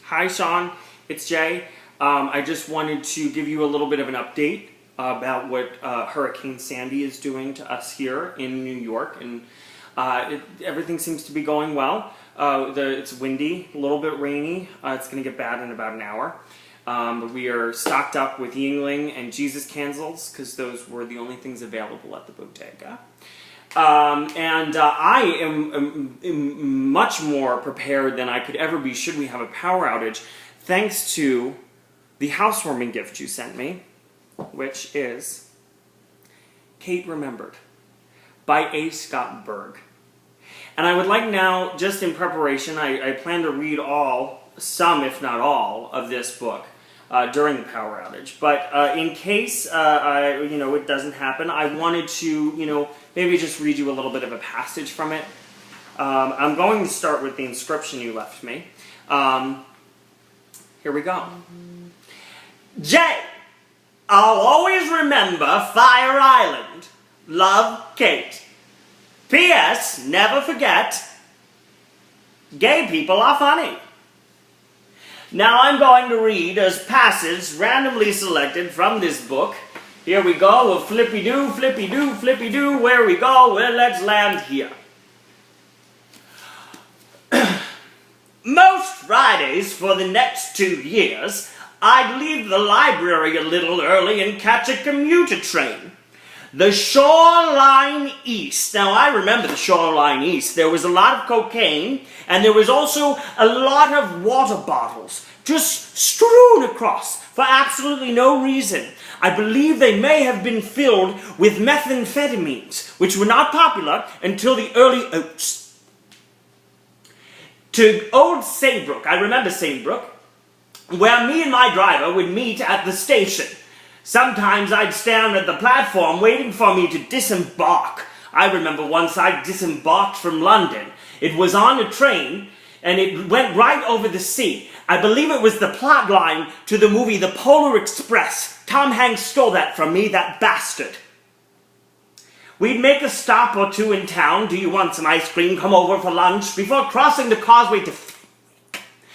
Hi Sean, it's Jay. I just wanted to give you a little bit of an update about what Hurricane Sandy is doing to us here in New York, and everything seems to be going well. It's windy, a little bit rainy. It's going to get bad in about an hour. But we are stocked up with Yingling and Jesus candles because those were the only things available at the bodega. I am much more prepared than I could ever be should we have a power outage, thanks to the housewarming gift you sent me, which is Kate Remembered by A. Scott Berg. And I would like now, just in preparation, I plan to read some if not all, of this book during the power outage. But in case it doesn't happen, I wanted to maybe just read you a little bit of a passage from it. I'm going to start with the inscription you left me. Here we go. Jay, I'll always remember Fire Island. Love, Kate. P.S. Never forget, gay people are funny. Now I'm going to read a passage randomly selected from this book. Here we go, a flippy-doo, flippy-doo, flippy-doo, where we go, well, let's land here. Most Fridays for the next 2 years, I'd leave the library a little early and catch a commuter train. The Shoreline East. Now, I remember the Shoreline East. There was a lot of cocaine, and there was also a lot of water bottles just strewn across for absolutely no reason. I believe they may have been filled with methamphetamines, which were not popular until the early aughts. To Old Saybrook, I remember Saybrook, where me and my driver would meet at the station. Sometimes I'd stand at the platform waiting for me to disembark. I remember once I disembarked from London. It was on a train, and it went right over the sea. I believe it was the plot line to the movie The Polar Express. Tom Hanks stole that from me, that bastard. We'd make a stop or two in town. Do you want some ice cream? Come over for lunch. Before crossing the causeway to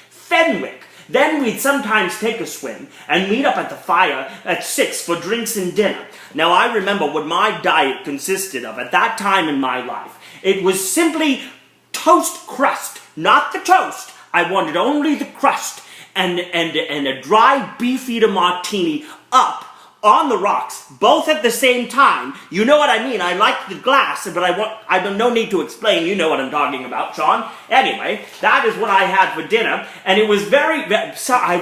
Fenwick. Then we'd sometimes take a swim and meet up at the fire at 6 for drinks and dinner. Now I remember what my diet consisted of at that time in my life. It was simply toast crust, not the toast. I wanted only the crust and a dry beefeater martini up on the rocks, both at the same time. You know what I mean. I like the glass, but I don't no need to explain. You know what I'm talking about, Sean. Anyway, that is what I had for dinner, and it was so I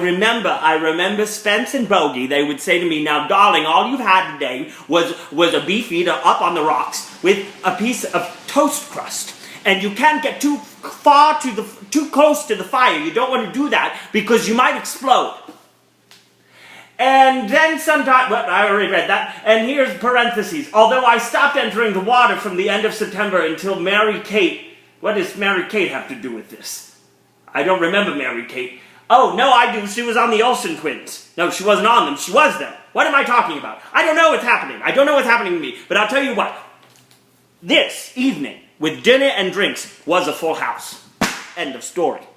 remember Spence and Bogey. They would say to me, "Now, darling, all you've had today was a beefeater up on the rocks with a piece of toast crust, and you can't get too close to the fire. You don't want to do that because you might explode." And then sometime, well, I already read that, and here's parentheses. Although I stopped entering the water from the end of September until Mary Kate. What does Mary Kate have to do with this? I don't remember Mary Kate. Oh, no, I do. She was on the Olsen twins. No, she wasn't on them. She was them. What am I talking about? I don't know what's happening. I don't know what's happening to me. But I'll tell you what. This evening, with dinner and drinks, was a full house. End of story.